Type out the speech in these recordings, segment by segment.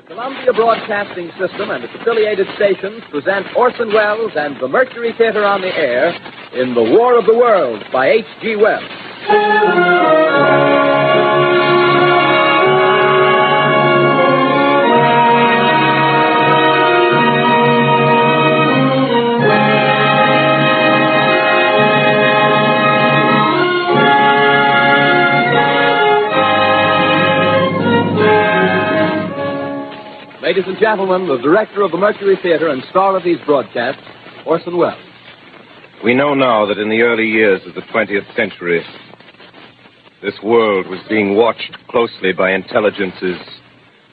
Columbia Broadcasting System and its affiliated stations present Orson Welles and the Mercury Theater on the air in The War of the Worlds by H.G. Wells. Ladies and gentlemen, the director of the Mercury Theater and star of these broadcasts, Orson Welles. We know now that in the early years of the 20th century, this world was being watched closely by intelligences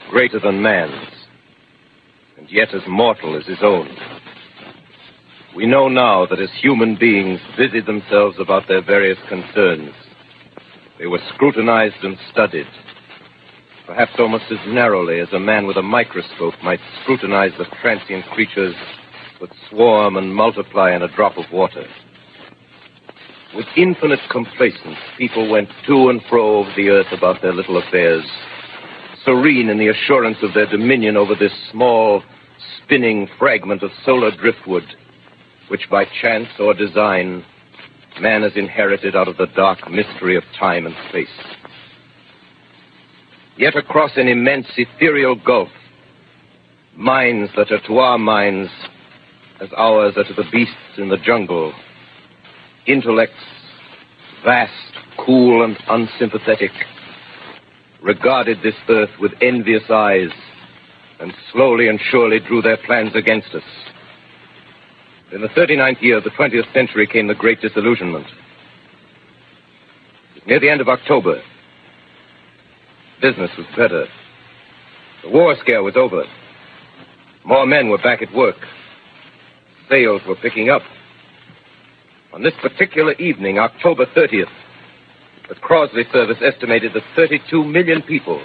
greater than man's, and yet as mortal as his own. We know now that as human beings busied themselves about their various concerns, they were scrutinized and studied, perhaps almost as narrowly as a man with a microscope might scrutinize the transient creatures that swarm and multiply in a drop of water. With infinite complacence, people went to and fro over the earth about their little affairs, serene in the assurance of their dominion over this small, spinning fragment of solar driftwood, which by chance or design, man has inherited out of the dark mystery of time and space. Yet across an immense ethereal gulf, minds that are to our minds as ours are to the beasts in the jungle, intellects vast, cool, and unsympathetic, regarded this earth with envious eyes and slowly and surely drew their plans against us. In the 39th year of the 20th century came the Great Disillusionment. Near the end of October, business was better. The war scare was over. More men were back at work. Sales were picking up. On this particular evening, October 30th, the Crosley service estimated that 32 million people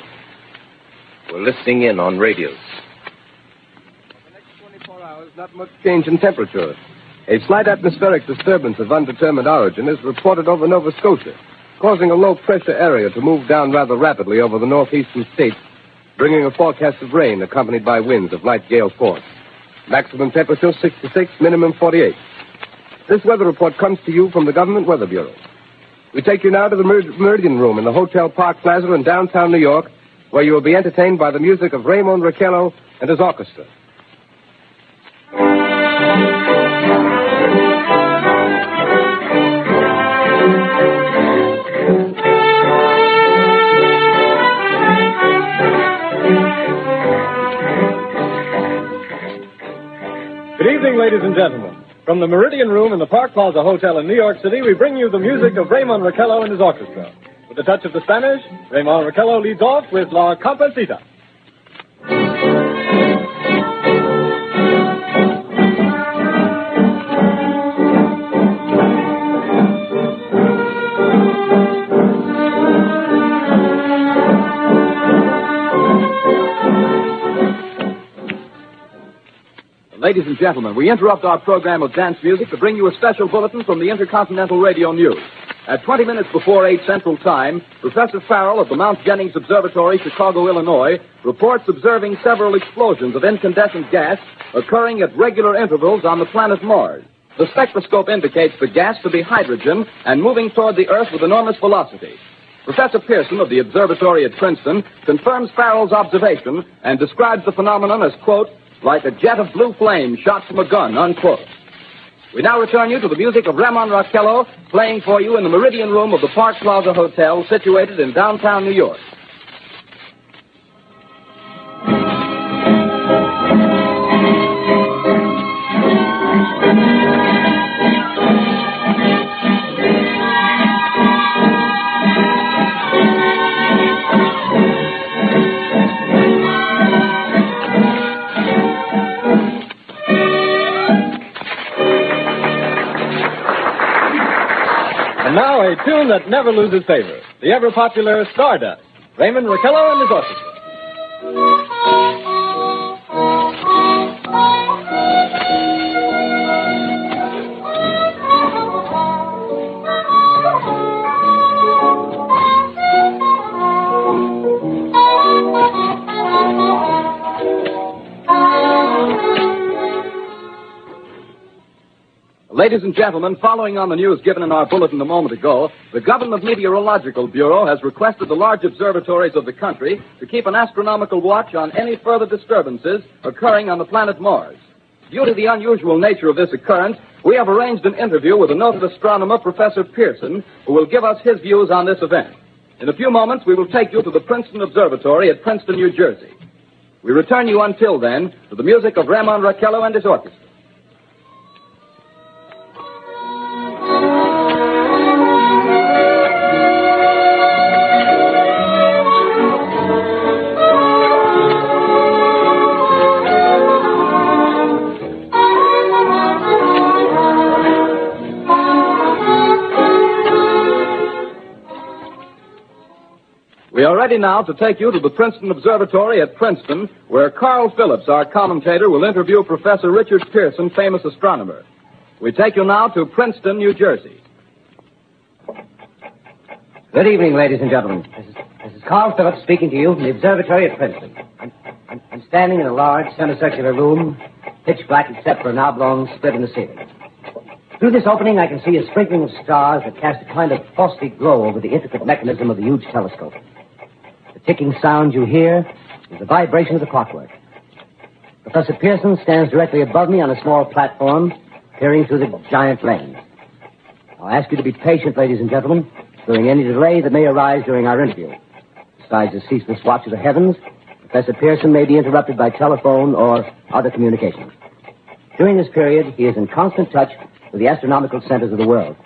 were listening in on radios. For the next 24 hours, not much change in temperature. A slight atmospheric disturbance of undetermined origin is reported over Nova Scotia, causing a low-pressure area to move down rather rapidly over the northeastern states, bringing a forecast of rain accompanied by winds of light gale force. Maximum temperature 66, minimum 48. This weather report comes to you from the Government Weather Bureau. We take you now to the Meridian Room in the Hotel Park Plaza in downtown New York, where you will be entertained by the music of Raymond Raquello and his orchestra. Good evening, ladies and gentlemen. From the Meridian Room in the Park Plaza Hotel in New York City, we bring you the music of Raymond Raquello and his orchestra. With a touch of the Spanish, Raymond Raquello leads off with La Comparsita. Ladies and gentlemen, we interrupt our program of dance music to bring you a special bulletin from the Intercontinental Radio News. At 20 minutes before 8 Central Time, Professor Farrell of the Mount Jennings Observatory, Chicago, Illinois, reports observing several explosions of incandescent gas occurring at regular intervals on the planet Mars. The spectroscope indicates the gas to be hydrogen and moving toward the Earth with enormous velocity. Professor Pearson of the observatory at Princeton confirms Farrell's observation and describes the phenomenon as, quote, like a jet of blue flame shot from a gun, unquote. We now return you to the music of Raymond Raquello, playing for you in the Meridian Room of the Park Plaza Hotel, situated in downtown New York. And now a tune that never loses favor, the ever-popular Stardust, Raymond Raquello and his orchestra. Ladies and gentlemen, following on the news given in our bulletin a moment ago, the Government Meteorological Bureau has requested the large observatories of the country to keep an astronomical watch on any further disturbances occurring on the planet Mars. Due to the unusual nature of this occurrence, we have arranged an interview with a noted astronomer, Professor Pearson, who will give us his views on this event. In a few moments, we will take you to the Princeton Observatory at Princeton, New Jersey. We return you until then to the music of Ramon Raquello and his orchestra. We are ready now to take you to the Princeton Observatory at Princeton, where Carl Phillips, our commentator, will interview Professor Richard Pearson, famous astronomer. We take you now to Princeton, New Jersey. Good evening, ladies and gentlemen. This is Carl Phillips speaking to you from the observatory at Princeton. I'm standing in a large semicircular room, pitch black except for an oblong split in the ceiling. Through this opening, I can see a sprinkling of stars that cast a kind of frosty glow over the intricate mechanism of the huge telescope. The ticking sound you hear is the vibration of the clockwork. Professor Pearson stands directly above me on a small platform, peering through the giant lens. I'll ask you to be patient, ladies and gentlemen, during any delay that may arise during our interview. Besides the ceaseless watch of the heavens, Professor Pearson may be interrupted by telephone or other communications. During this period, he is in constant touch with the astronomical centers of the world.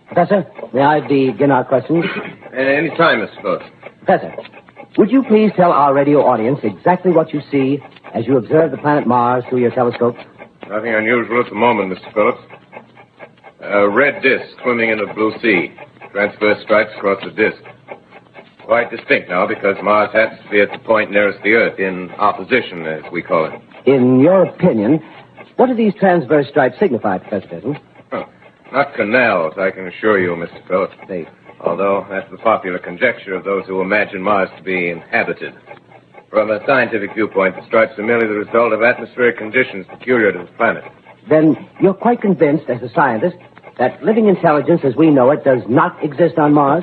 Professor, may I begin our questions? Any time, Mr. Phillips. Professor, would you please tell our radio audience exactly what you see as you observe the planet Mars through your telescope? Nothing unusual at the moment, Mr. Phillips. A red disk swimming in the blue sea. Transverse stripes across the disk. Quite distinct now because Mars happens to be at the point nearest the Earth, in opposition, as we call it. In your opinion, what do these transverse stripes signify, Professor Pearson? Not canals, I can assure you, Mr. Phillips. They... Although that's the popular conjecture of those who imagine Mars to be inhabited. From a scientific viewpoint, the stripes are merely the result of atmospheric conditions peculiar to the planet. Then you're quite convinced, as a scientist, that living intelligence as we know it does not exist on Mars?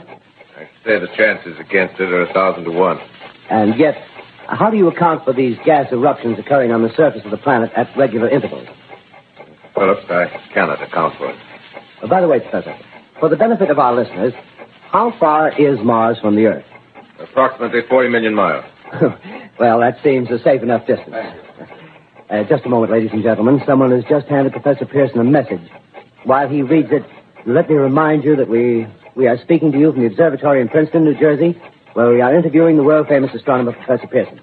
I'd say the chances against it are 1,000 to 1. And yet, how do you account for these gas eruptions occurring on the surface of the planet at regular intervals? Phillips, I cannot account for it. By the way, Professor, for the benefit of our listeners, how far is Mars from the Earth? Approximately 40 million miles. Well, that seems a safe enough distance. Just a moment, ladies and gentlemen. Someone has just handed Professor Pearson a message. While he reads it, let me remind you that we are speaking to you from the observatory in Princeton, New Jersey, where we are interviewing the world-famous astronomer, Professor Pearson.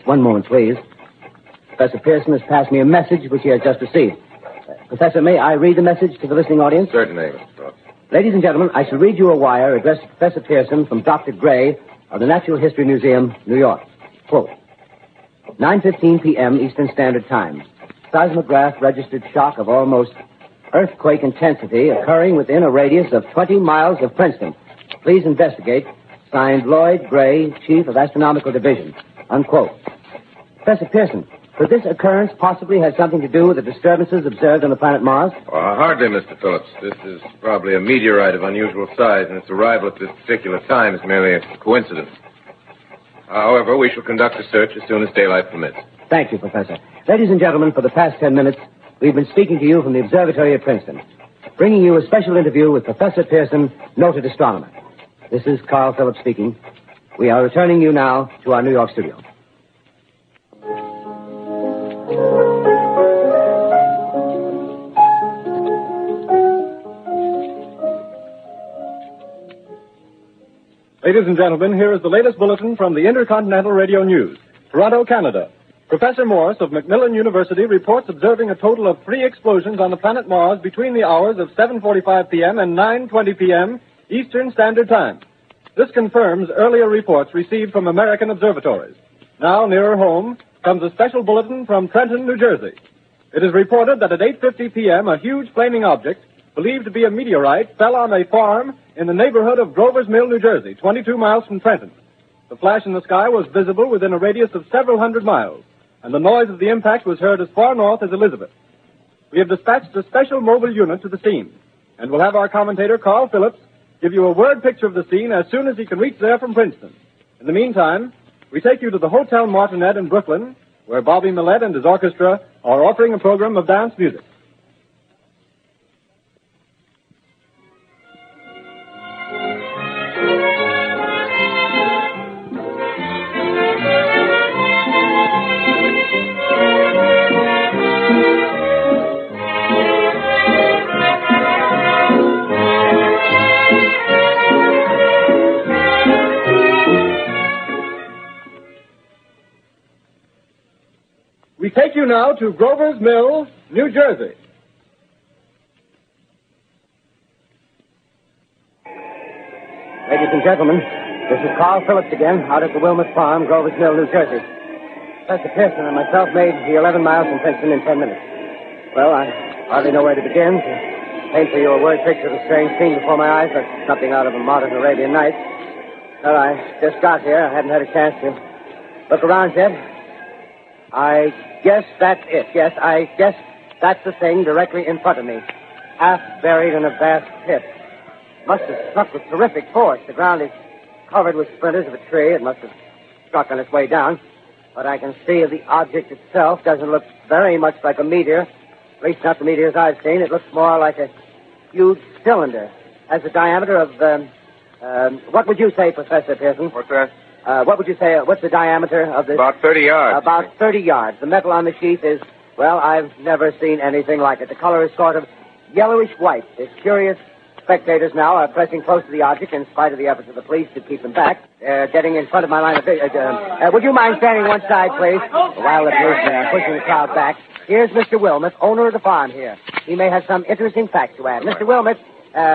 One moment, please. Professor Pearson has passed me a message which he has just received. Professor, may I read the message to the listening audience? Certainly, Mr. Phillips. Ladies and gentlemen, I shall read you a wire addressed to Professor Pearson from Dr. Gray of the Natural History Museum, New York. Quote, 9:15 p.m. Eastern Standard Time. Seismograph registered shock of almost earthquake intensity occurring within a radius of 20 miles of Princeton. Please investigate. Signed, Lloyd Gray, Chief of Astronomical Division. Unquote. Professor Pearson, could this occurrence possibly have something to do with the disturbances observed on the planet Mars? Hardly, Mr. Phillips. This is probably a meteorite of unusual size, and its arrival at this particular time is merely a coincidence. However, we shall conduct a search as soon as daylight permits. Thank you, Professor. Ladies and gentlemen, for the past 10 minutes, we've been speaking to you from the observatory at Princeton, bringing you a special interview with Professor Pearson, noted astronomer. This is Carl Phillips speaking. We are returning you now to our New York studio. Ladies and gentlemen, here is the latest bulletin from the Intercontinental Radio News. Toronto, Canada. Professor Morse of Macmillan University reports observing a total of 3 explosions on the planet Mars between the hours of 7:45 p.m. and 9:20 p.m. Eastern Standard Time. This confirms earlier reports received from American observatories. Now, nearer home, comes a special bulletin from Trenton, New Jersey. It is reported that at 8:50 p.m., a huge flaming object, believed to be a meteorite, fell on a farm in the neighborhood of Grover's Mill, New Jersey, 22 miles from Trenton. The flash in the sky was visible within a radius of several hundred miles, and the noise of the impact was heard as far north as Elizabeth. we have dispatched a special mobile unit to the scene, and we'll have our commentator, Carl Phillips, give you a word picture of the scene as soon as he can reach there from Princeton. In the meantime, we take you to the Hotel Martinet in Brooklyn, where Bobby Millett and his orchestra are offering a program of dance music. We take you now to Grover's Mill, New Jersey. Ladies and gentlemen, this is Carl Phillips again, out at the Wilmot Farm, Grover's Mill, New Jersey. Professor Pearson and myself made the 11 miles from Princeton in 10 minutes. Well, I hardly know where to begin. To paint for you a word picture of a strange scene before my eyes, like something out of a modern Arabian Nights. Well, I just got here. I hadn't had a chance to look around yet. I guess that's it. Yes, I guess that's the thing directly in front of me. Half buried in a vast pit. Must have struck with terrific force. The ground is covered with splinters of a tree. It must have struck on its way down. But I can see the object itself doesn't look very much like a meteor. At least not the meteors I've seen. It looks more like a huge cylinder. Has a diameter of, what would you say, Professor Pearson? What's that? What would you say, what's the diameter of this? About 30 yards. About 30 yards. The metal on the sheath is, well, I've never seen anything like it. The color is sort of yellowish white. There's curious spectators now are pressing close to the object in spite of the efforts of the police to keep them back. Getting in front of my line of vision. Would you mind standing one side, please? While the policemen are pushing the crowd back. Here's Mr. Wilmot, owner of the farm here. He may have some interesting facts to add. Mr. Wilmot,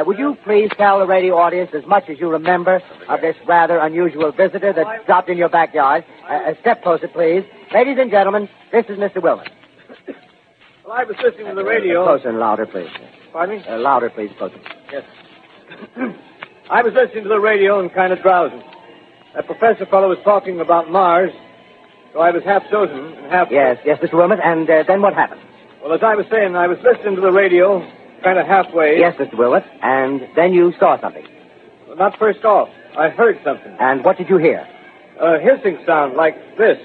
would you please tell the radio audience as much as you remember of this rather unusual visitor that dropped in your backyard? A step closer, please. Ladies and gentlemen, this is Mr. Wilmot. Well, I was listening to the radio. Closer and louder, please. Pardon me? Louder, please, closer. Yes. I was listening to the radio and kind of drowsing. That professor fellow was talking about Mars, so I was half chosen and half... Yes, Mr. Wilmot, and then what happened? Well, as I was saying, I was listening to the radio, kind of halfway. Yes, Mr. Wilmot, and then you saw something. Well, not first off. I heard something. And what did you hear? A hissing sound like this.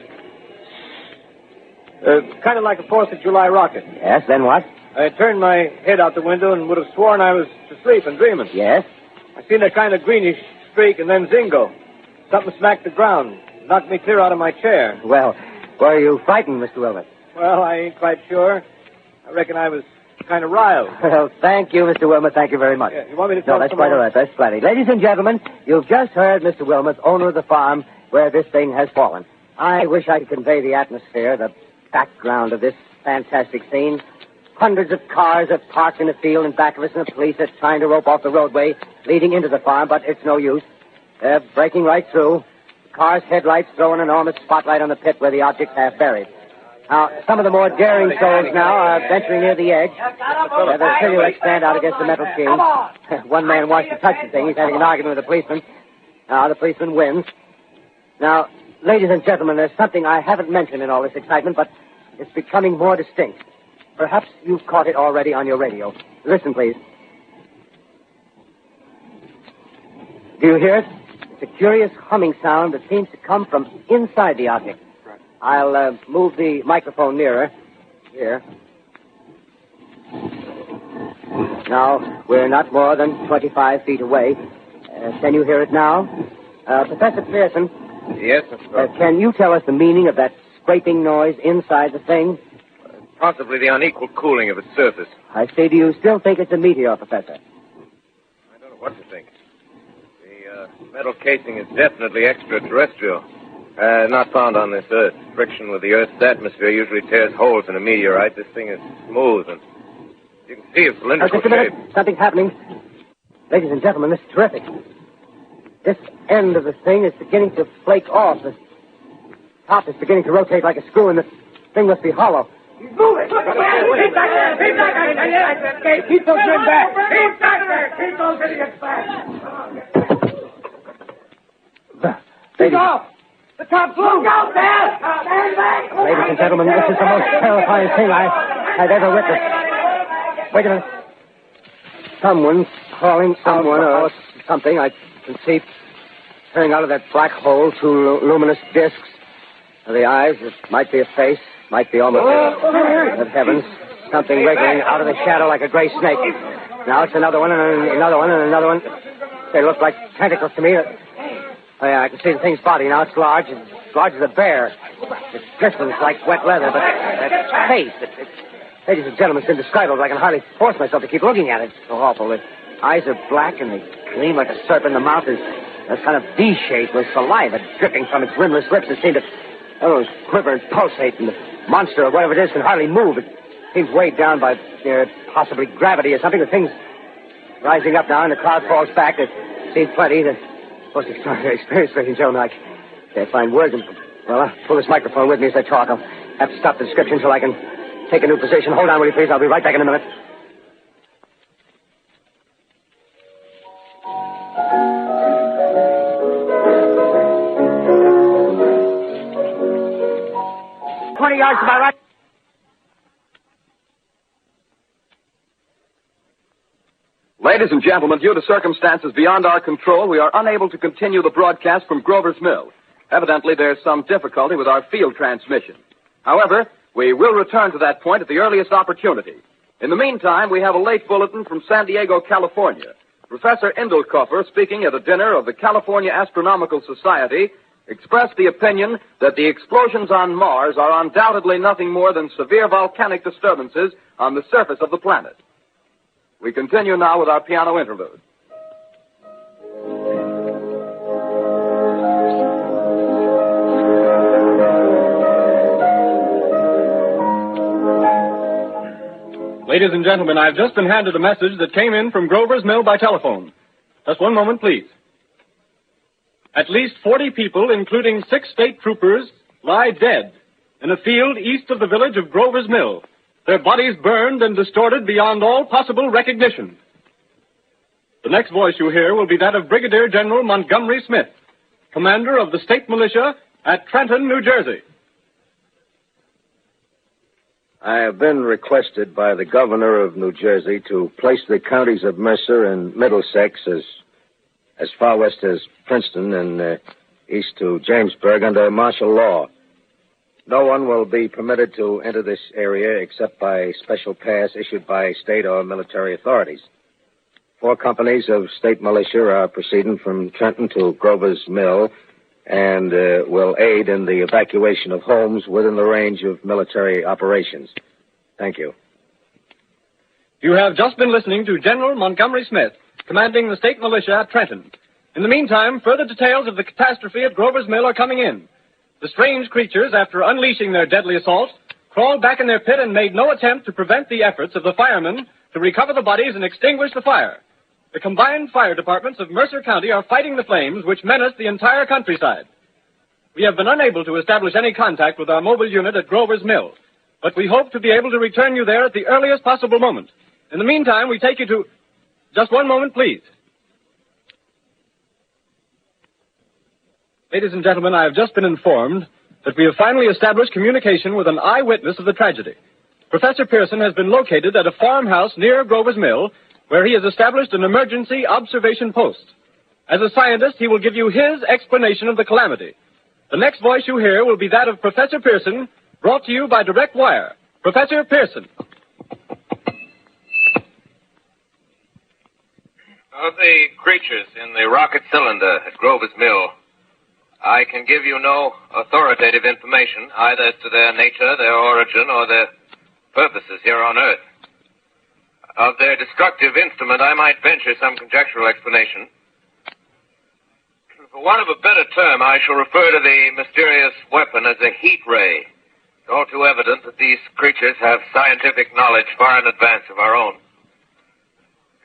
Kind of like a 4th of July rocket. Yes, then what? I turned my head out the window and would have sworn I was asleep and dreaming. Yes? I seen a kind of greenish streak and then zingo. Something smacked the ground, knocked me clear out of my chair. Well, were you frightened, Mr. Wilmot? Well, I ain't quite sure. I reckon I was kind of riled. Well, thank you, Mr. Wilmot. Thank you very much. Yeah, you want me to tell No, that's some quite more? all right. That's plenty. Ladies and gentlemen, you've just heard Mr. Wilmot, owner of the farm where this thing has fallen. I wish I could convey the atmosphere, the background of this fantastic scene. Hundreds of cars are parked in the field in back of us, and the police are trying to rope off the roadway leading into the farm, but it's no use. They're breaking right through. The car's headlights throw an enormous spotlight on the pit where the object's half buried. Now, some of the more daring souls now are venturing near the edge. Their silhouettes stand out against the metal sheet. One man wants to touch the thing. He's having an argument with the policeman. Now, the policeman wins. Now, ladies and gentlemen, there's something I haven't mentioned in all this excitement, but it's becoming more distinct. Perhaps you've caught it already on your radio. Listen, please. Do you hear it? It's a curious humming sound that seems to come from inside the object. I'll move the microphone nearer. Here. Now, we're not more than 25 feet away. Can you hear it now? Professor Pearson. Yes, sir. Can you tell us the meaning of that scraping noise inside the thing? Possibly the unequal cooling of its surface. I say, do you still think it's a meteor, Professor? I don't know what to think. The metal casing is definitely extraterrestrial. Not found on this Earth. Friction with the Earth's atmosphere usually tears holes in a meteorite. This thing is smooth, and you can see it's cylindrical Just a minute. shape. Something's happening. Ladies and gentlemen, this is terrific. This end of the thing is beginning to flake off. The top is beginning to rotate like a screw, and the thing must be hollow. He's moving. Keep back there. Keep back there. Keep those men back. Keep back there. Keep those idiots back. He's off. The top's loose. Look out there. Stand back. Ladies and gentlemen, this is the most terrifying thing I've ever witnessed. Wait a minute. Someone's calling someone or something. I can see turning out of that black hole two luminous discs. The eyes, it might be a face, might be almost Good heavens. Something wriggling out of the shadow like a gray snake. Now it's another one and another one and another one. They look like tentacles to me. Oh, yeah, I can see the thing's body now. It's large as a bear. It glistens like wet leather, but that face, ladies and gentlemen, it's indescribable. I can hardly force myself to keep looking at it. It's so awful. The eyes are black and they gleam like a serpent. The mouth is a kind of D-shape with saliva dripping from its rimless lips that seem to quiver and pulsate. And the monster or whatever it is can hardly move. It seems weighed down by possibly gravity or something. The thing's rising up now and the cloud falls back. It seems plenty. The most extraordinary experience, ladies and gentlemen. I can't find words. Well, I'll pull this microphone with me as I talk. I'll have to stop the description so I can take a new position. Hold on, will you, please? I'll be right back in a minute. Yards to my right. Ladies and gentlemen, due to circumstances beyond our control, we are unable to continue the broadcast from Grover's Mill. Evidently, there's some difficulty with our field transmission. However, we will return to that point at the earliest opportunity. In the meantime, we have a late bulletin from San Diego, California. Professor Indelkoffer, speaking at a dinner of the California Astronomical Society, expressed the opinion that the explosions on Mars are undoubtedly nothing more than severe volcanic disturbances on the surface of the planet. We continue now with our piano interlude. Ladies and gentlemen, I've just been handed a message that came in from Grover's Mill by telephone. Just one moment, please. At least 40 people, including 6 state troopers, lie dead in a field east of the village of Grover's Mill, their bodies burned and distorted beyond all possible recognition. The next voice you hear will be that of Brigadier General Montgomery Smith, commander of the state militia at Trenton, New Jersey. I have been requested by the governor of New Jersey to place the counties of Mercer and Middlesex as far west as Princeton and east to Jamesburg under martial law. No one will be permitted to enter this area except by special pass issued by state or military authorities. 4 companies of state militia are proceeding from Trenton to Grover's Mill and will aid in the evacuation of homes within the range of military operations. Thank you. You have just been listening to General Montgomery Smith, commanding the state militia at Trenton. In the meantime, further details of the catastrophe at Grover's Mill are coming in. The strange creatures, after unleashing their deadly assault, crawled back in their pit and made no attempt to prevent the efforts of the firemen to recover the bodies and extinguish the fire. The combined fire departments of Mercer County are fighting the flames which menace the entire countryside. We have been unable to establish any contact with our mobile unit at Grover's Mill, but we hope to be able to return you there at the earliest possible moment. In the meantime, we take you to... Just one moment, please. Ladies and gentlemen, I have just been informed that we have finally established communication with an eyewitness of the tragedy. Professor Pearson has been located at a farmhouse near Grover's Mill, where he has established an emergency observation post. As a scientist, he will give you his explanation of the calamity. The next voice you hear will be that of Professor Pearson, brought to you by direct wire. Professor Pearson. Of the creatures in the rocket cylinder at Grover's Mill, I can give you no authoritative information, either as to their nature, their origin, or their purposes here on Earth. Of their destructive instrument, I might venture some conjectural explanation. For want of a better term, I shall refer to the mysterious weapon as a heat ray. It's all too evident that these creatures have scientific knowledge far in advance of our own.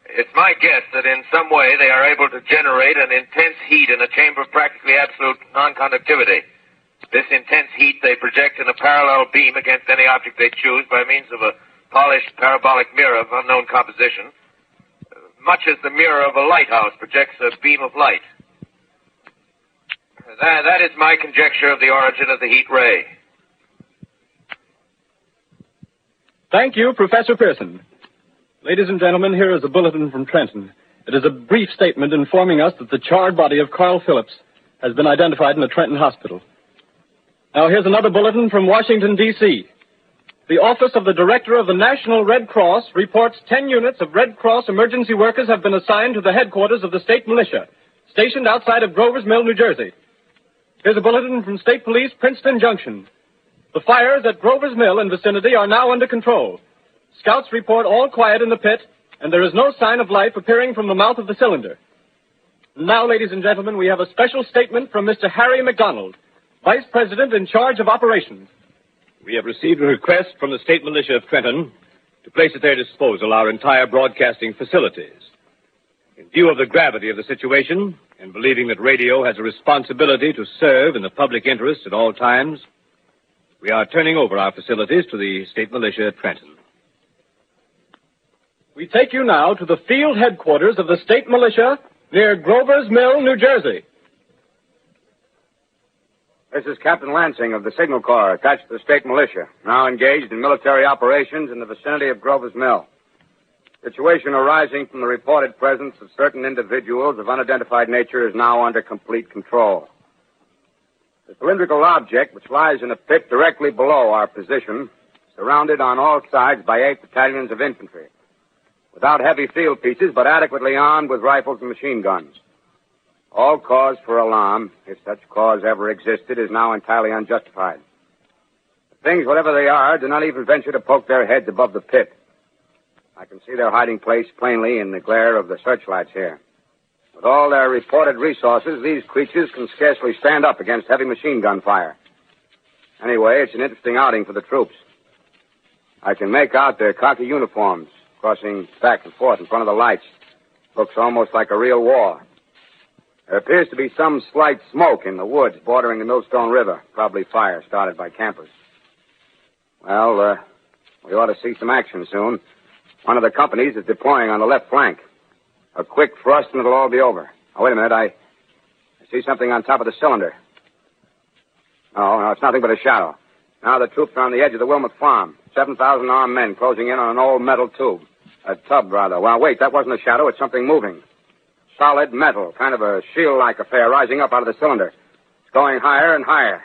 It's my guess that in some way they are able to generate an intense heat in a chamber of practically absolute non-conductivity. This intense heat they project in a parallel beam against any object they choose by means of a polished parabolic mirror of unknown composition, much as the mirror of a lighthouse projects a beam of light. That is my conjecture of the origin of the heat ray. Thank you, Professor Pearson. Ladies and gentlemen, here is a bulletin from Trenton. It is a brief statement informing us that the charred body of Carl Phillips has been identified in a Trenton hospital. Now, here's another bulletin from Washington, D.C. The Office of the Director of the National Red Cross reports 10 units of Red Cross emergency workers have been assigned to the headquarters of the state militia, stationed outside of Grover's Mill, New Jersey. Here's a bulletin from State Police, Princeton Junction. The fires at Grover's Mill and vicinity are now under control. Scouts report all quiet in the pit, and there is no sign of life appearing from the mouth of the cylinder. Now, ladies and gentlemen, we have a special statement from Mr. Harry McDonald, Vice President in charge of operations. We have received a request from the state militia of Trenton to place at their disposal our entire broadcasting facilities. In view of the gravity of the situation, and believing that radio has a responsibility to serve in the public interest at all times, we are turning over our facilities to the state militia at Trenton. We take you now to the field headquarters of the state militia near Grover's Mill, New Jersey. This is Captain Lansing of the Signal Corps, attached to the state militia, now engaged in military operations in the vicinity of Grover's Mill. Situation arising from the reported presence of certain individuals of unidentified nature is now under complete control. The cylindrical object, which lies in a pit directly below our position, surrounded on all sides by 8 battalions of infantry, without heavy field pieces, but adequately armed with rifles and machine guns. All cause for alarm, if such cause ever existed, is now entirely unjustified. The things, whatever they are, do not even venture to poke their heads above the pit. I can see their hiding place plainly in the glare of the searchlights here. With all their reported resources, these creatures can scarcely stand up against heavy machine gun fire. Anyway, it's an interesting outing for the troops. I can make out their khaki uniforms crossing back and forth in front of the lights. Looks almost like a real war. There appears to be some slight smoke in the woods bordering the Millstone River. Probably fire started by campers. Well, we ought to see some action soon. One of the companies is deploying on the left flank. A quick thrust and it'll all be over. Oh, wait a minute. I see something on top of the cylinder. No, it's nothing but a shadow. Now the troops are on the edge of the Wilmot Farm. 7,000 armed men closing in on an old metal tube. A tub, rather. Well, wait, that wasn't a shadow. It's something moving. Solid metal, kind of a shield-like affair rising up out of the cylinder. It's going higher and higher.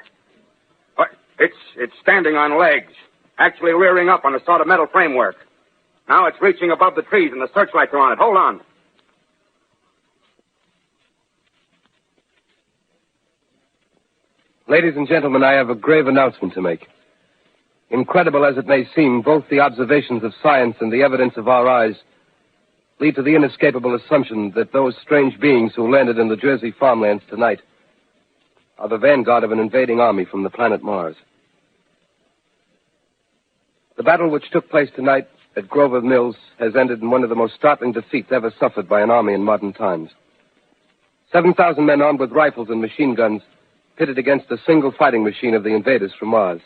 What? It's standing on legs, actually rearing up on a sort of metal framework. Now it's reaching above the trees and the searchlights are on it. Hold on. Ladies and gentlemen, I have a grave announcement to make. Incredible as it may seem, both the observations of science and the evidence of our eyes lead to the inescapable assumption that those strange beings who landed in the Jersey farmlands tonight are the vanguard of an invading army from the planet Mars. The battle which took place tonight at Grover Mills has ended in one of the most startling defeats ever suffered by an army in modern times. 7,000 men armed with rifles and machine guns pitted against a single fighting machine of the invaders from Mars.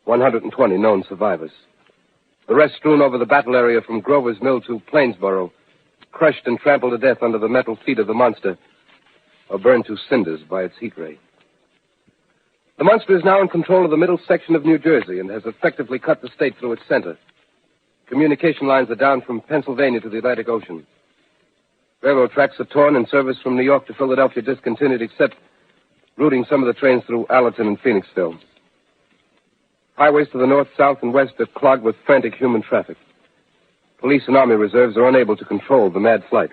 120 known survivors. The rest strewn over the battle area from Grover's Mill to Plainsboro, crushed and trampled to death under the metal feet of the monster, or burned to cinders by its heat ray. The monster is now in control of the middle section of New Jersey and has effectively cut the state through its center. Communication lines are down from Pennsylvania to the Atlantic Ocean. Railroad tracks are torn and service from New York to Philadelphia discontinued, except routing some of the trains through Allerton and Phoenixville. Highways to the north, south, and west are clogged with frantic human traffic. Police and army reserves are unable to control the mad flight.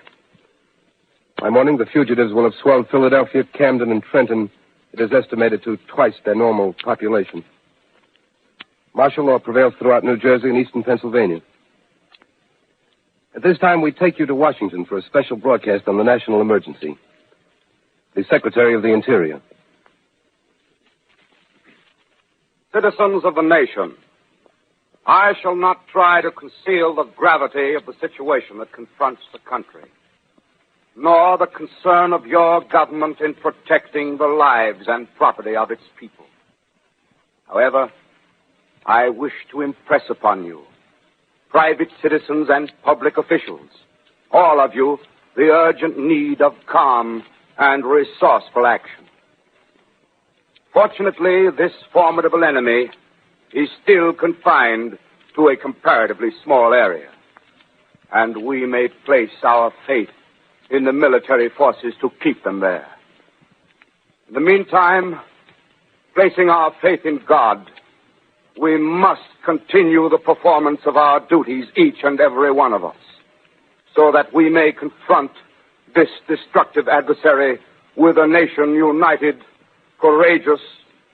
By morning, the fugitives will have swelled Philadelphia, Camden, and Trenton. It is estimated to twice their normal population. Martial law prevails throughout New Jersey and eastern Pennsylvania. At this time, we take you to Washington for a special broadcast on the national emergency. The Secretary of the Interior. Citizens of the nation, I shall not try to conceal the gravity of the situation that confronts the country, nor the concern of your government in protecting the lives and property of its people. However, I wish to impress upon you, private citizens and public officials, all of you, the urgent need of calm and resourceful action. Fortunately, this formidable enemy is still confined to a comparatively small area. and we may place our faith in the military forces to keep them there. In the meantime, placing our faith in God, we must continue the performance of our duties, each and every one of us, so that we may confront this destructive adversary with a nation united, courageous,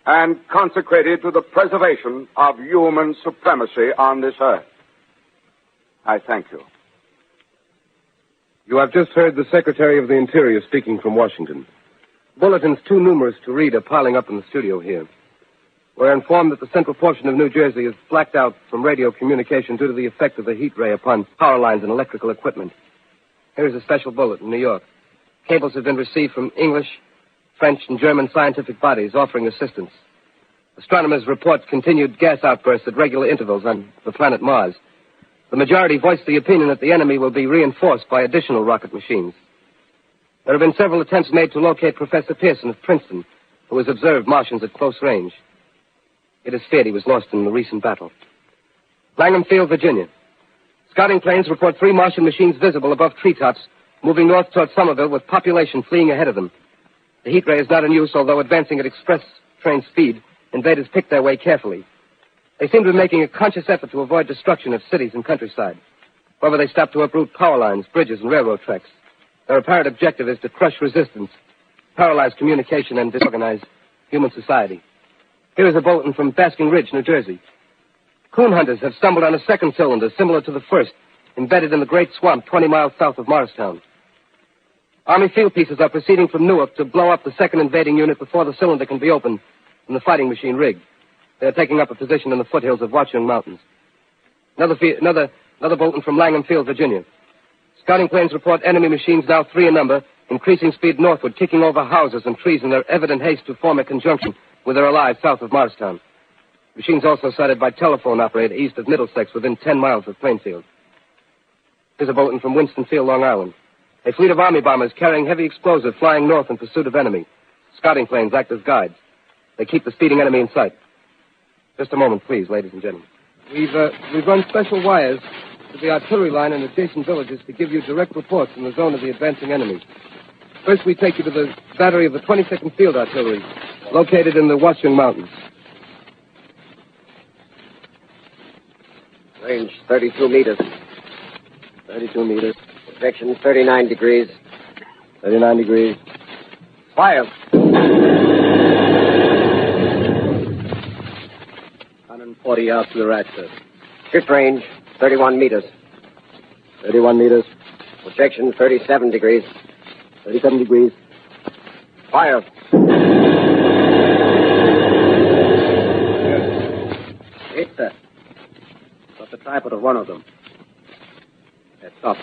and consecrated to the preservation of human supremacy on this earth. I thank you. You have just heard the Secretary of the Interior speaking from Washington. Bulletins too numerous to read are piling up in the studio here. We're informed that the central portion of New Jersey is blacked out from radio communication due to the effect of the heat ray upon power lines and electrical equipment. Here's a special bulletin in New York. Cables have been received from English, French, and German scientific bodies offering assistance. Astronomers report continued gas outbursts at regular intervals on the planet Mars. The majority voiced the opinion that the enemy will be reinforced by additional rocket machines. There have been several attempts made to locate Professor Pearson of Princeton, who has observed Martians at close range. It is feared he was lost in the recent battle. Langham Field, Virginia. Scouting planes report 3 Martian machines visible above treetops, moving north toward Somerville with population fleeing ahead of them. The heat ray is not in use, although advancing at express train speed, invaders pick their way carefully. They seem to be making a conscious effort to avoid destruction of cities and countryside. However, they stop to uproot power lines, bridges, and railroad tracks. Their apparent objective is to crush resistance, paralyze communication, and disorganize human society. Here is a bulletin from Basking Ridge, New Jersey. Coon hunters have stumbled on a second cylinder similar to the first, embedded in the great swamp 20 miles south of Morristown. Army field pieces are proceeding from Newark to blow up the second invading unit before the cylinder can be opened and the fighting machine rigged. They are taking up a position in the foothills of Watchung Mountains. Another bulletin from Langham Field, Virginia. Scouting planes report enemy machines, now 3 in number, increasing speed northward, kicking over houses and trees in their evident haste to form a conjunction with their allies south of Morristown. Machines also sighted by telephone operator east of Middlesex within 10 miles of Plainfield. Here's a bulletin from Winston-Field, Long Island. A fleet of Army bombers carrying heavy explosive flying north in pursuit of enemy. Scouting planes act as guides. They keep the speeding enemy in sight. Just a moment, please, ladies and gentlemen. We've run special wires to the artillery line in adjacent villages to give you direct reports in the zone of the advancing enemy. First, we take you to the battery of the 22nd Field Artillery, located in the Watchung Mountains. Range 32 meters. 32 meters. Projection 39 degrees. 39 degrees. Fire. 140 yards to the right, sir. Shift range 31 meters. 31 meters. Projection 37 degrees. 37 degrees. Fire. Hit, sir. Got the tripod of one of them. They're stopped.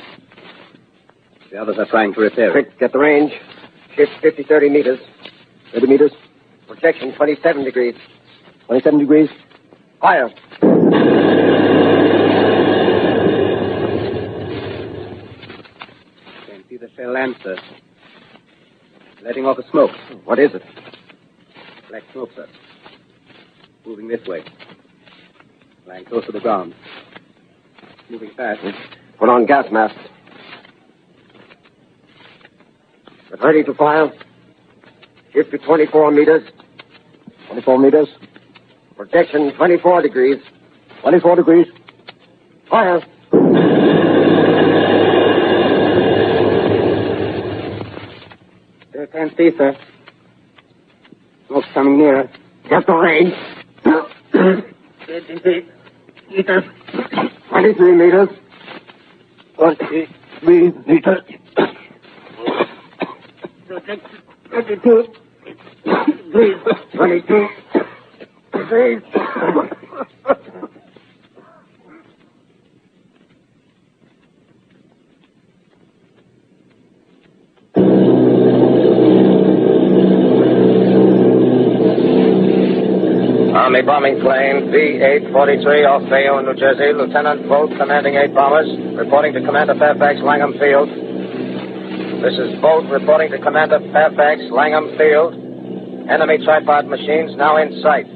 The others are trying to repair it. Quick, get the range. Shift 30 meters. 30 meters. Projection 27 degrees. 27 degrees. Fire. Can see the shell lamp, sir. Letting off a smoke. What is it? Black smoke, sir. Moving this way. Lying close to the ground. Moving fast. Put on gas mask. Get ready to fire. Shift to 24 meters. 24 meters. Projection 24 degrees. 24 degrees. Fire. Still can't see, sir. Smoke's coming nearer. Get the range. 23 meters. 23 meters. 23 meters. 22 degrees. 22 degrees. Army bombing plane B-843 off Bayonne, New Jersey. Lieutenant Vogt, commanding 8 bombers, reporting to Commander Fairfax, Langham Field. This is Vogt reporting to Commander Fairfax, Langham Field. Enemy tripod machines now in sight.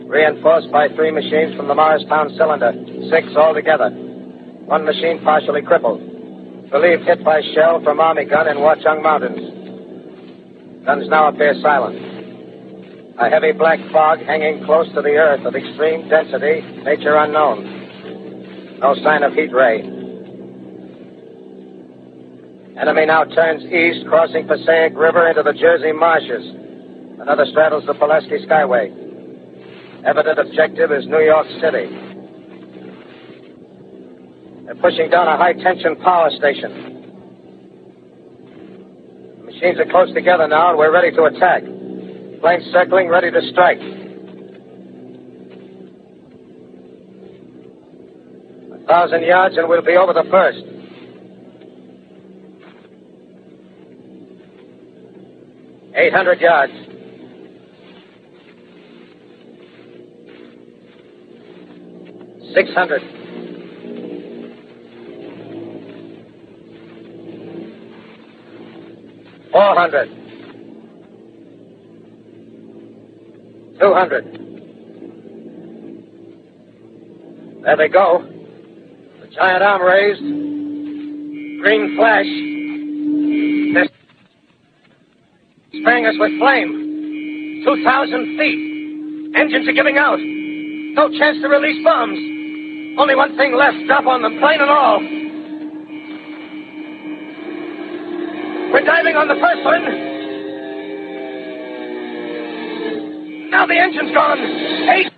Reinforced by 3 machines from the Morristown cylinder. 6 altogether. One machine partially crippled. Believed hit by shell from Army gun in Watchung Mountains. Guns now appear silent. A heavy black fog hanging close to the earth of extreme density, nature unknown. No sign of heat ray. Enemy now turns east, crossing Passaic River into the Jersey marshes. Another straddles the Pulaski Skyway. Evident objective is New York City. They're pushing down a high-tension power station. The machines are close together now, and we're ready to attack. Planes circling, ready to strike. 1,000 yards, and we'll be over the first. $800 yards. $600. $400. $200. There they go. The giant arm raised. Green flash. They're spraying us with flame. 2,000 feet. Engines are giving out. No chance to release bombs. Only one thing left. Drop on them, plane and all. We're diving on the first one. Now the engine's gone. 8.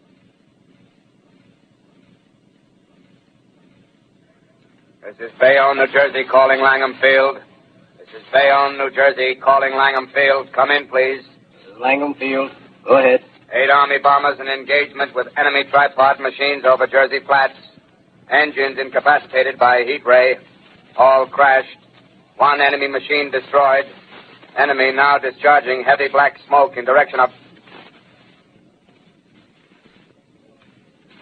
This is Bayonne, New Jersey, calling Langham Field. This is Bayonne, New Jersey, calling Langham Field. Come in, please. This is Langham Field. Go ahead. 8 Army bombers in engagement with enemy tripod machines over Jersey Flats. Engines incapacitated by heat ray. All crashed. 1 enemy machine destroyed. Enemy now discharging heavy black smoke in direction of...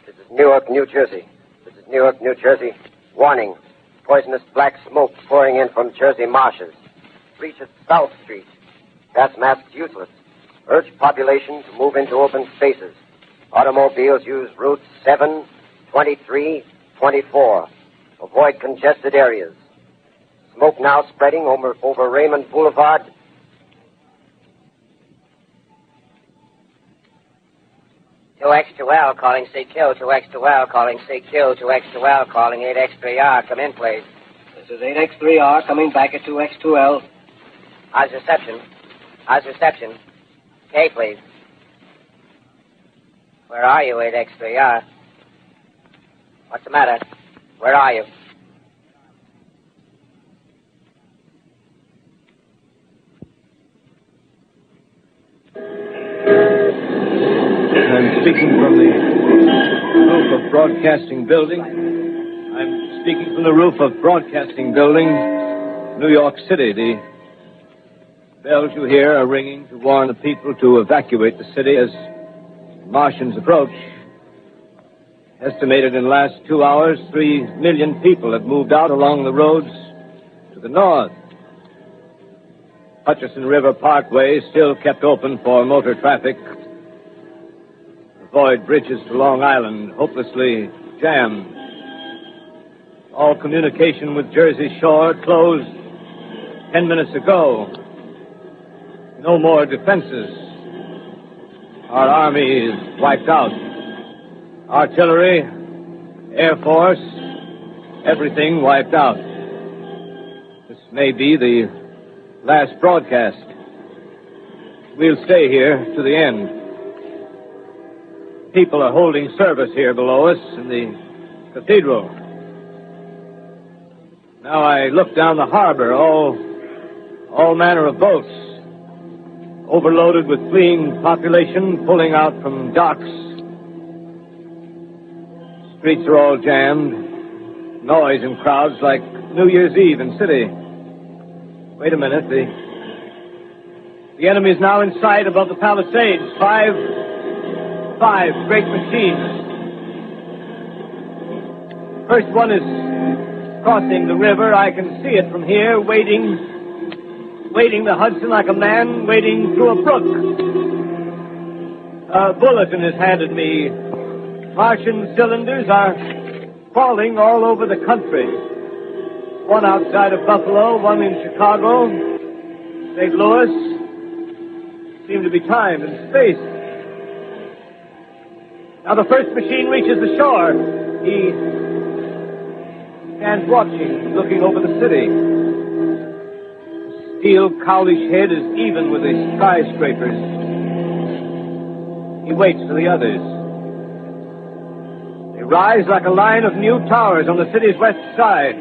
This is Newark, New Jersey. This is Newark, New Jersey. Warning. Poisonous black smoke pouring in from Jersey marshes. Reaches South Street. Gas masks useless. Urge population to move into open spaces. Automobiles use routes 7, 23, 24. Avoid congested areas. Smoke now spreading over Raymond Boulevard. X2L calling CQ, 2X2L calling CQ, 2X2L calling 8X3R. Come in, please. This is 8X3R coming back at 2X2L. How's reception? How's reception? Okay, please. Where are you, 8X3R? What's the matter? Where are you? I'm speaking from the roof of Broadcasting Building. I'm speaking from the roof of Broadcasting Building, New York City. The bells you hear are ringing to warn the people to evacuate the city as Martians approach. Estimated in the last 2 hours, 3 million people have moved out along the roads to the north. Hutchison River Parkway is still kept open for motor traffic. Avoid bridges to Long Island, hopelessly jammed. All communication with Jersey Shore closed 10 minutes ago. No more defenses. Our army is wiped out. Artillery, Air Force, everything wiped out. This may be the last broadcast. We'll stay here to the end. People are holding service here below us in the cathedral. Now I look down the harbor, all manner of boats, overloaded with fleeing population pulling out from docks. Streets are all jammed. Noise and crowds like New Year's Eve in city. Wait a minute. The enemy is now in sight above the Palisades. Five great machines. First one is crossing the river. I can see it from here, wading the Hudson like a man wading through a brook. A bulletin is handed me. Martian cylinders are falling all over the country. One outside of Buffalo, one in Chicago, St. Louis. Seem to be time and space. Now the first machine reaches the shore. He stands watching, looking over the city. The steel cowlish head is even with the skyscrapers. He waits for the others. They rise like a line of new towers on the city's west side.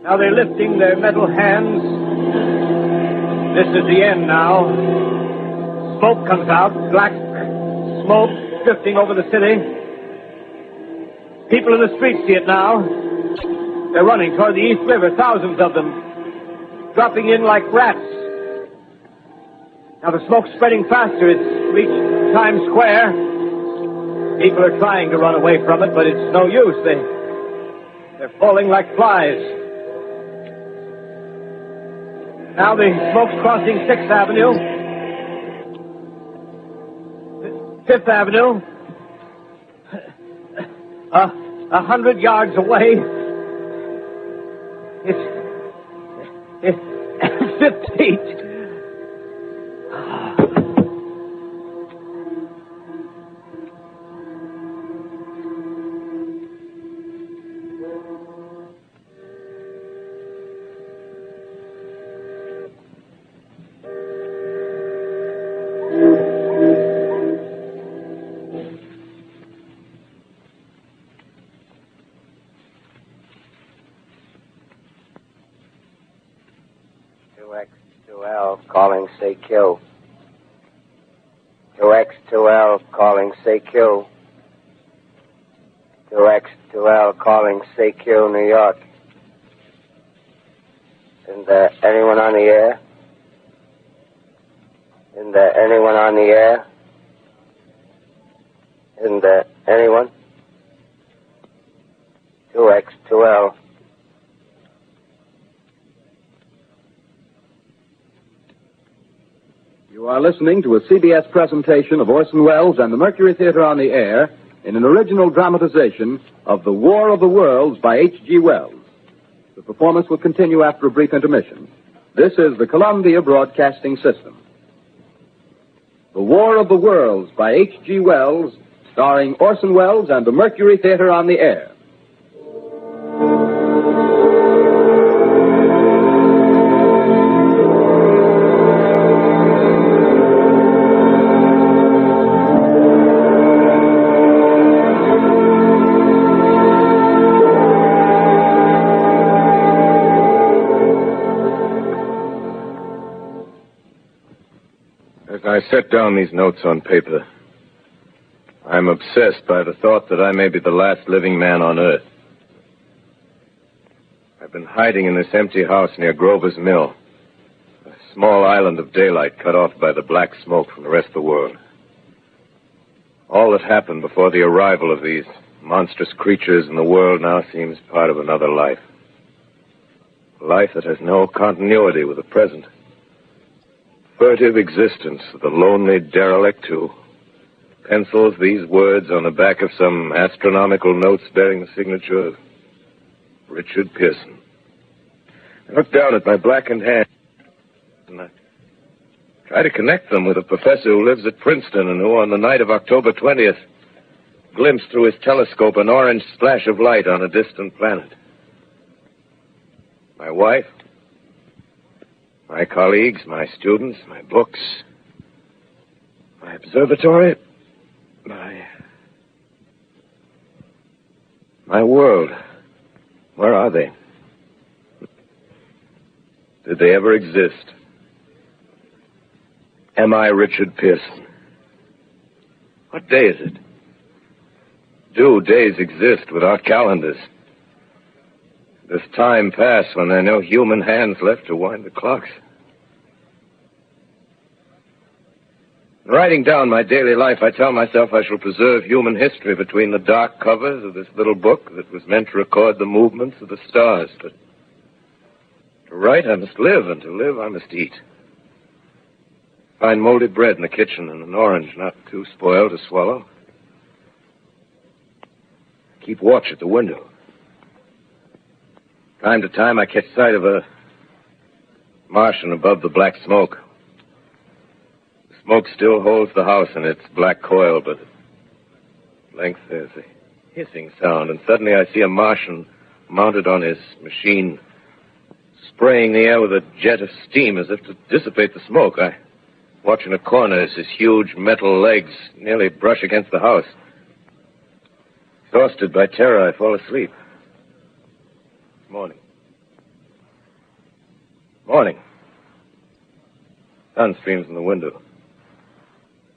Now they're lifting their metal hands. This is the end now. Smoke comes out, black smoke drifting over the city. People in the streets see it now. They're running toward the East River, thousands of them, dropping in like rats. Now the smoke's spreading faster. It's reached Times Square. People are trying to run away from it, but it's no use. They're falling like flies. Now the smoke's crossing 6th Avenue. 5th Avenue. 100 yards away. It's 5th Street. Calling, say Q. 2X2L calling, say Q. 2X2L calling, say Q, New York. Isn't there anyone on the air? Isn't there anyone on the air? Isn't there anyone? 2X2L. You are listening to a CBS presentation of Orson Welles and the Mercury Theater on the Air in an original dramatization of The War of the Worlds by H.G. Wells. The performance will continue after a brief intermission. This is the Columbia Broadcasting System. The War of the Worlds by H.G. Wells, starring Orson Welles and the Mercury Theater on the Air. I set down these notes on paper. I'm obsessed by the thought that I may be the last living man on Earth. I've been hiding in this empty house near Grover's Mill, a small island of daylight cut off by the black smoke from the rest of the world. All that happened before the arrival of these monstrous creatures in the world now seems part of another life. A life that has no continuity with the present. Furtive existence of the lonely derelict who pencils these words on the back of some astronomical notes bearing the signature of Richard Pearson. I look down at my blackened hand and I try to connect them with a professor who lives at Princeton and who, on the night of October 20th, glimpsed through his telescope an orange splash of light on a distant planet. My wife, my colleagues, my students, my books, my observatory, my world. Where are they? Did they ever exist? Am I Richard Pearson? What day is it? Do days exist without calendars? Does time pass when there are no human hands left to wind the clocks? In writing down my daily life, I tell myself I shall preserve human history between the dark covers of this little book that was meant to record the movements of the stars. But to write, I must live, and to live, I must eat. Find moldy bread in the kitchen and an orange not too spoiled to swallow. keep watch at the window. Time to time, I catch sight of a Martian above the black smoke. The smoke still holds the house in its black coil, but at length there's a hissing sound, and suddenly I see a Martian mounted on his machine, spraying the air with a jet of steam as if to dissipate the smoke. I watch in a corner as his huge metal legs nearly brush against the house. Exhausted by terror, I fall asleep. Morning. Sun streams from the window.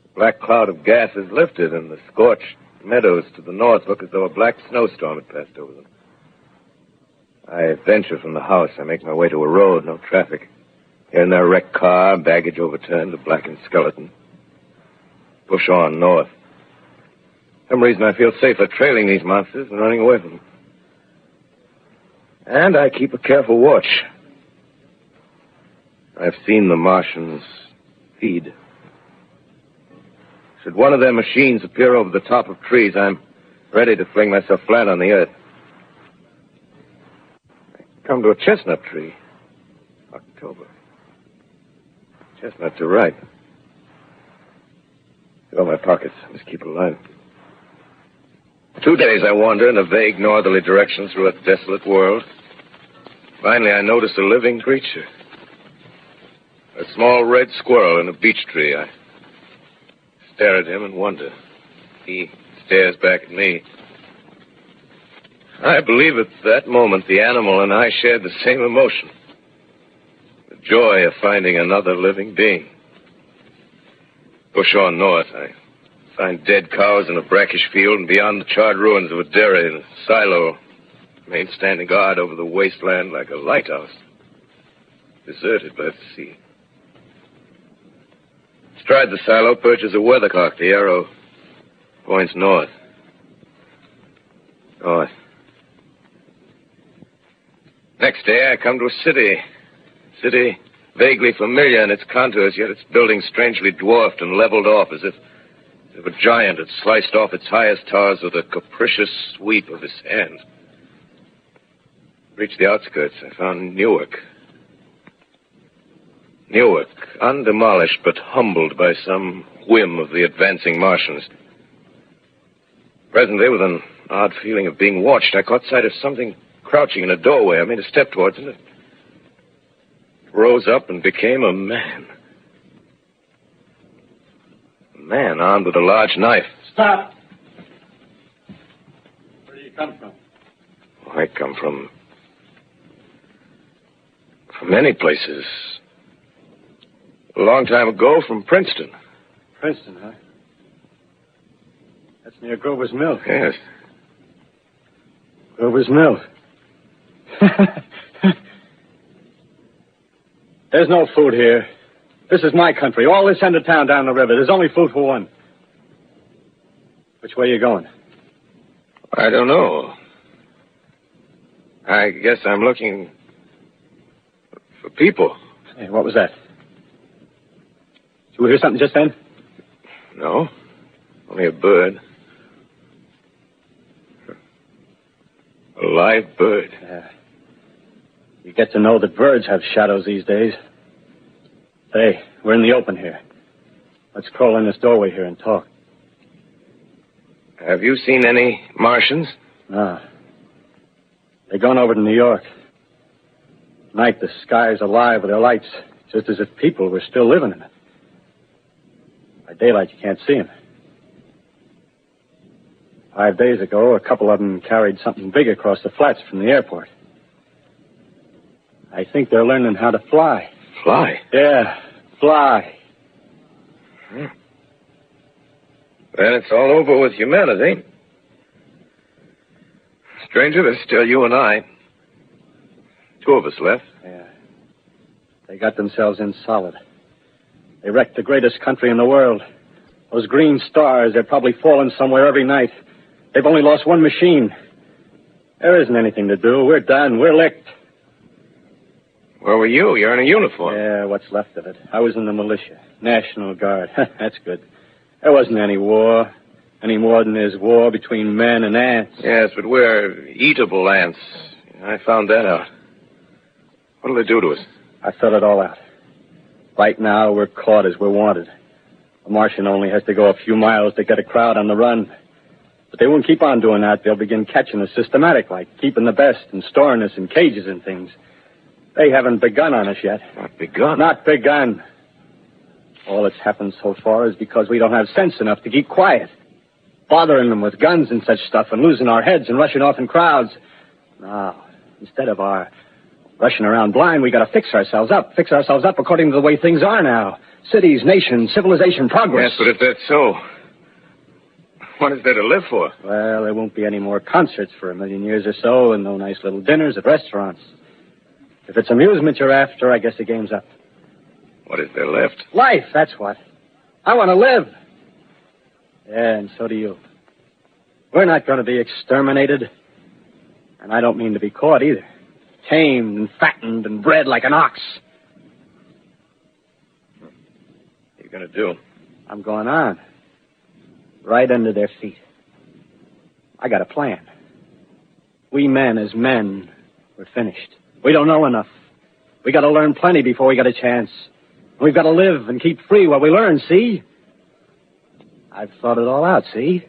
The black cloud of gas is lifted, and the scorched meadows to the north look as though a black snowstorm had passed over them. I venture from the house. I make my way to a road, no traffic. Here and there, a wrecked car, baggage overturned, a blackened skeleton. Push on north. For some reason, I feel safer trailing these monsters than running away from them. And I keep a careful watch. I've seen the Martians feed. Should one of their machines appear over the top of trees, I'm ready to fling myself flat on the earth. I come to a chestnut tree. October. Chestnuts are ripe. Fill my pockets. Must keep it alive. 2 days I wander in a vague northerly direction through a desolate world. Finally, I notice a living creature. A small red squirrel in a beech tree. I stare at him and wonder. He stares back at me. I believe at that moment the animal and I shared the same emotion. The joy of finding another living being. Push on north. I find dead cows in a brackish field, and beyond the charred ruins of a dairy and a silo, remain standing guard over the wasteland like a lighthouse, deserted by the sea. Astride the silo perches a weathercock. The arrow points north. North. Next day, I come to a city. City vaguely familiar in its contours, yet its buildings strangely dwarfed and leveled off as if a giant had sliced off its highest towers with a capricious sweep of his hand. Reached the outskirts. I found Newark. Newark, undemolished but humbled by some whim of the advancing Martians. Presently, with an odd feeling of being watched, I caught sight of something crouching in a doorway. I made a step towards it. It rose up and became a man. A man armed with a large knife. Stop! Where do you come from? I come from many places. A long time ago, from Princeton. Princeton, huh? That's near Grover's Mill. Yes. Grover's Mill. There's no food here. This is my country. All this end of town down the river. There's only food for one. Which way are you going? I don't know. I guess I'm looking for people. Hey, what was that? Did you hear something just then? No. Only a bird. A live bird. Yeah. You get to know that birds have shadows these days. Hey, we're in the open here. Let's crawl in this doorway here and talk. Have you seen any Martians? No. They're going over to New York. Night, the sky's alive with their lights, just as if people were still living in it. By daylight, you can't see them. 5 days ago, a couple of them carried something big across the flats from the airport. I think they're learning how to fly. Fly? Yeah, fly. Then it's all over with humanity. Stranger, there's still you and I. 2 of us left. Yeah. They got themselves in solid. They wrecked the greatest country in the world. Those green stars, they're probably falling somewhere every night. They've only lost one machine. There isn't anything to do. We're done. We're licked. Where were you? You're in a uniform. Yeah, what's left of it. I was in the militia. National Guard. That's good. There wasn't any war. any more than there's war between men and ants. Yes, but we're eatable ants. I found that out. What'll they do to us? I thought it all out. Right now, we're caught as we're wanted. A Martian only has to go a few miles to get a crowd on the run. But they won't keep on doing that. They'll begin catching us systematic, like keeping the best and storing us in cages and things. They haven't begun on us yet. Not begun? Not begun. All that's happened so far is because we don't have sense enough to keep quiet. Bothering them with guns and such stuff and losing our heads and rushing off in crowds. Now, instead of our rushing around blind, we got to fix ourselves up according to the way things are now. Cities, nations, civilization, progress. Yes, but if that's so, what is there to live for? Well, there won't be any more concerts for 1,000,000 years or so, and no nice little dinners at restaurants. If it's amusement you're after, I guess the game's up. What is there left? Life, that's what. I want to live. Yeah, and so do you. We're not going to be exterminated. And I don't mean to be caught either. Tamed and fattened and bred like an ox. What are you going to do? I'm going on. Right under their feet. I got a plan. We men as men, we're finished. We don't know enough. We got to learn plenty before we got a chance. We've got to live and keep free while we learn, see? I've thought it all out, see?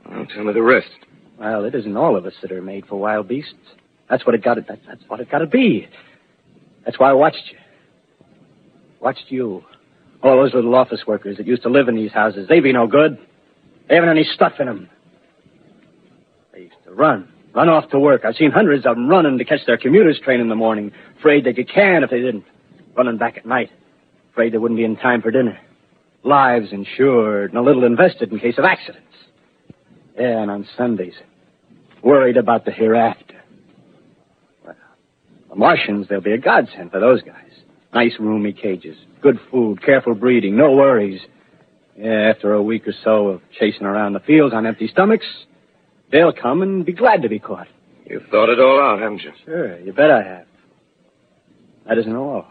Well, tell me the rest. Well, it isn't all of us that are made for wild beasts. That's what it got to be. That's why I watched you. Watched you. All those little office workers that used to live in these houses. They be no good. They haven't any stuff in them. They used to run off to work. I've seen hundreds of them running to catch their commuter's train in the morning, afraid they'd get canned if they didn't. Running back at night, afraid they wouldn't be in time for dinner. Lives insured and a little invested in case of accidents. Yeah, and on Sundays, worried about the hereafter. Well, the Martians, they'll be a godsend for those guys. Nice, roomy cages, good food, careful breeding, no worries. Yeah, after a week or so of chasing around the fields on empty stomachs, they'll come and be glad to be caught. You've thought it all out, haven't you? Sure, you bet I have. That isn't all.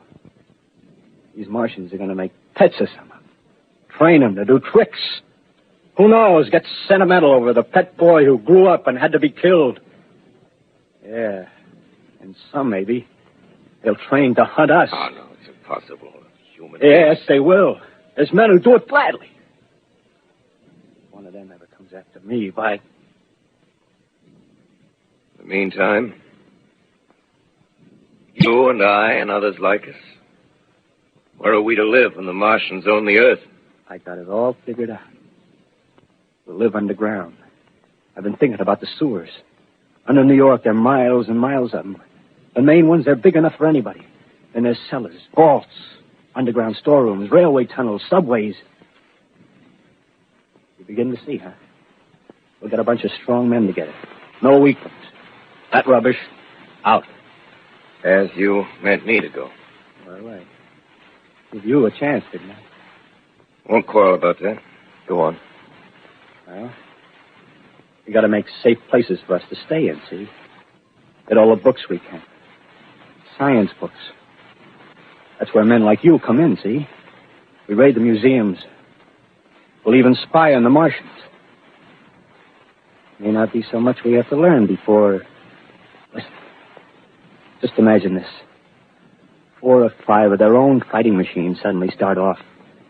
These Martians are going to make pets of some of them. Train them to do tricks. Who knows, get sentimental over the pet boy who grew up and had to be killed. Yeah, and some maybe, they'll train to hunt us. Oh, no, it's impossible. Human Yes, they will. There's men who do it gladly. If one of them ever comes after me, by... In the meantime, you and I and others like us, where are we to live when the Martians own the Earth? I got it all figured out. We'll live underground. I've been thinking about the sewers. Under New York, there are miles and miles of them. The main ones, they're big enough for anybody. And there's cellars, vaults, underground storerooms, railway tunnels, subways. You begin to see, huh? We'll get a bunch of strong men together. No weaklings. That rubbish, out. As you meant me to go. All right. Give you a chance, didn't I? Won't quarrel about that. Go on. Well, we got to make safe places for us to stay in, see? Get all the books we can. Science books. That's where men like you come in, see? We raid the museums. We'll even spy on the Martians. May not be so much we have to learn before... Listen. Just imagine this. 4 or 5 of their own fighting machines suddenly start off.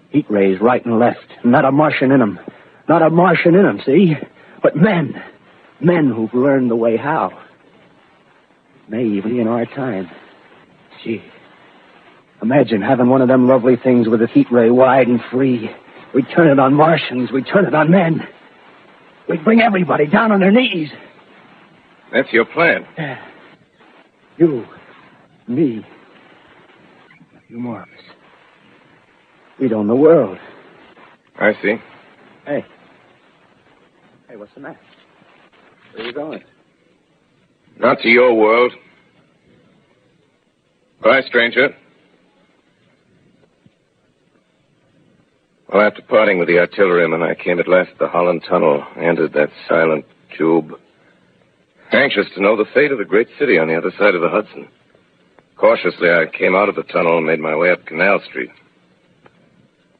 Heat rays right and left. Not a Martian in them. Not a Martian in them, see? But men. Men who've learned the way how. May even be in our time. Gee. Imagine having one of them lovely things with a heat ray wide and free. We'd turn it on Martians. We'd turn it on men. We'd bring everybody down on their knees. That's your plan. You. Me. A few more of us. We'd own the world. I see. Hey. Hey, what's the matter? Where are you going? Not to your world. Bye, stranger. Well, after parting with the artilleryman, I came at last to the Holland Tunnel. I entered that silent tube. Anxious to know the fate of the great city on the other side of the Hudson. Cautiously, I came out of the tunnel and made my way up Canal Street.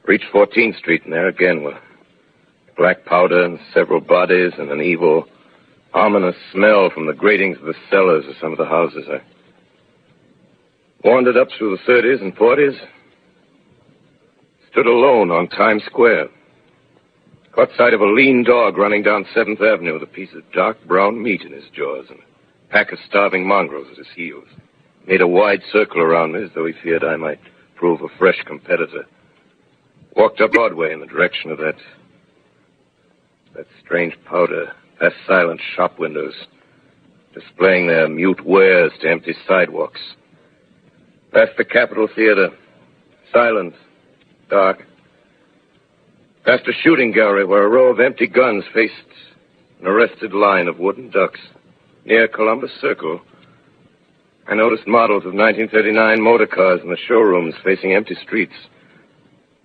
Reached 14th Street, and there again were Black powder and several bodies and an evil, ominous smell from the gratings of the cellars of some of the houses. I wandered up through the 30s and 40s, stood alone on Times Square, caught sight of a lean dog running down 7th Avenue with a piece of dark brown meat in his jaws and a pack of starving mongrels at his heels. Made a wide circle around me as though he feared I might prove a fresh competitor. Walked up Broadway in the direction of that strange powder, past silent shop windows, displaying their mute wares to empty sidewalks. Past the Capitol Theater, silent, dark. Past a shooting gallery where a row of empty guns faced an arrested line of wooden ducks. Near Columbus Circle, I noticed models of 1939 motor cars in the showrooms facing empty streets.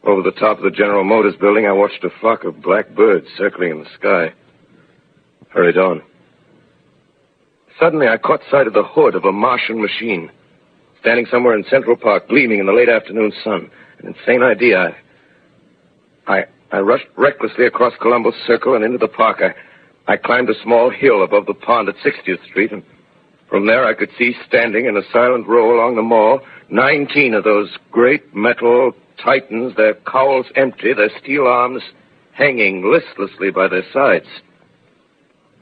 Over the top of the General Motors building, I watched a flock of black birds circling in the sky. Hurried on. Suddenly, I caught sight of the hood of a Martian machine, standing somewhere in Central Park, gleaming in the late afternoon sun. An insane idea. I rushed recklessly across Columbus Circle and into the park. I climbed a small hill above the pond at 60th Street, and from there I could see, standing in a silent row along the mall, 19 of those great metal titans, their cowls empty, their steel arms hanging listlessly by their sides.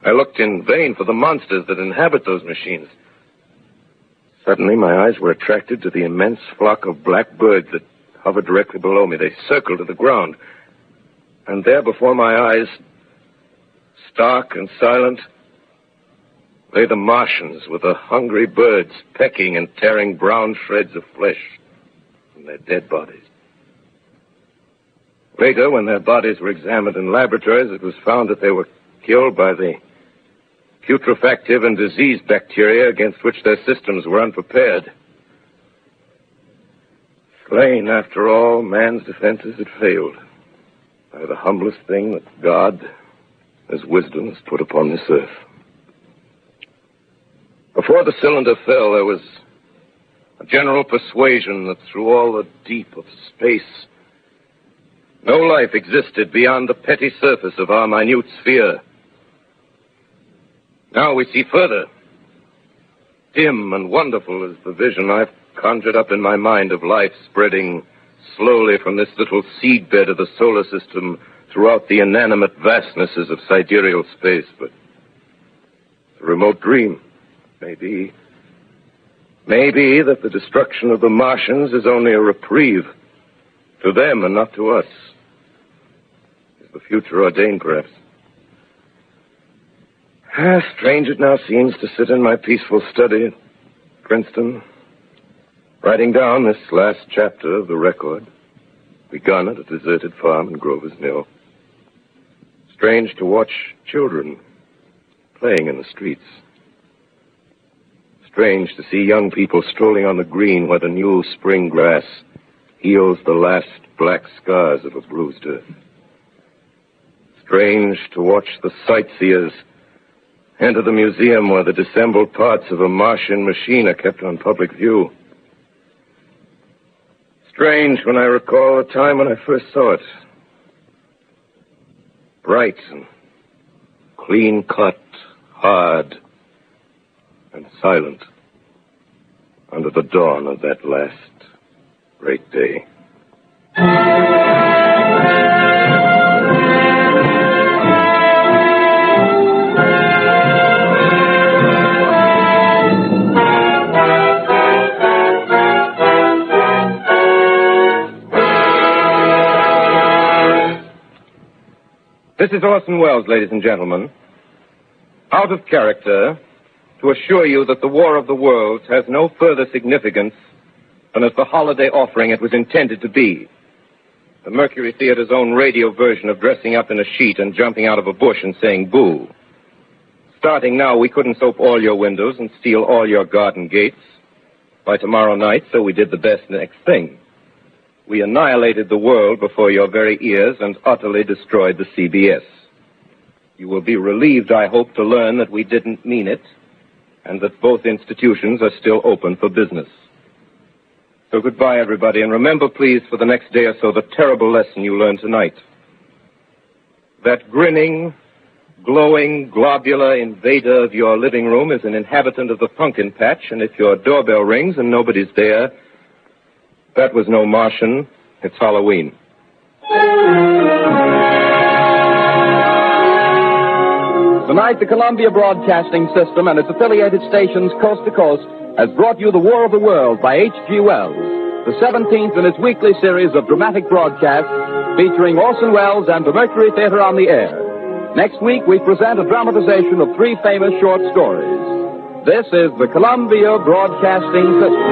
I looked in vain for the monsters that inhabit those machines. Suddenly, my eyes were attracted to the immense flock of black birds that hovered directly below me. They circled to the ground. And there before my eyes, stark and silent, lay the Martians with the hungry birds pecking and tearing brown shreds of flesh from their dead bodies. Later, when their bodies were examined in laboratories, it was found that they were killed by the putrefactive and disease bacteria against which their systems were unprepared. Slain, after all, man's defenses had failed by the humblest thing that God, His wisdom, has put upon this earth. Before the cylinder fell, there was a general persuasion that through all the deep of space, no life existed beyond the petty surface of our minute sphere. Now we see further. Dim and wonderful is the vision I've conjured up in my mind of life spreading slowly from this little seedbed of the solar system throughout the inanimate vastnesses of sidereal space. But it's a remote dream. Maybe that the destruction of the Martians is only a reprieve to them and not to us. Is the future ordained, perhaps? Strange it now seems to sit in my peaceful study at Princeton, writing down this last chapter of the record, begun at a deserted farm in Grover's Mill. Strange to watch children playing in the streets. Strange to see young people strolling on the green where the new spring grass heals the last black scars of a bruised earth. Strange to watch the sightseers enter the museum where the dissembled parts of a Martian machine are kept on public view. Strange when I recall the time when I first saw it. Bright and clean-cut, hard and silent under the dawn of that last great day. This is Orson Welles, ladies and gentlemen. Out of character, to assure you that the War of the Worlds has no further significance than as the holiday offering it was intended to be. The Mercury Theater's own radio version of dressing up in a sheet and jumping out of a bush and saying boo. Starting now, we couldn't soap all your windows and steal all your garden gates. By tomorrow night, so we did the best next thing. We annihilated the world before your very ears and utterly destroyed the CBS. You will be relieved, I hope, to learn that we didn't mean it, and that both institutions are still open for business. So goodbye, everybody, and remember, please, for the next day or so, the terrible lesson you learned tonight. that grinning, glowing, globular invader of your living room is an inhabitant of the pumpkin patch, and if your doorbell rings and nobody's there, that was no Martian. It's Halloween. Tonight, the Columbia Broadcasting System and its affiliated stations coast to coast has brought you The War of the World by H.G. Wells, the 17th in its weekly series of dramatic broadcasts featuring Orson Welles and the Mercury Theater on the air. Next week, we present a dramatization of 3 famous short stories. This is the Columbia Broadcasting System.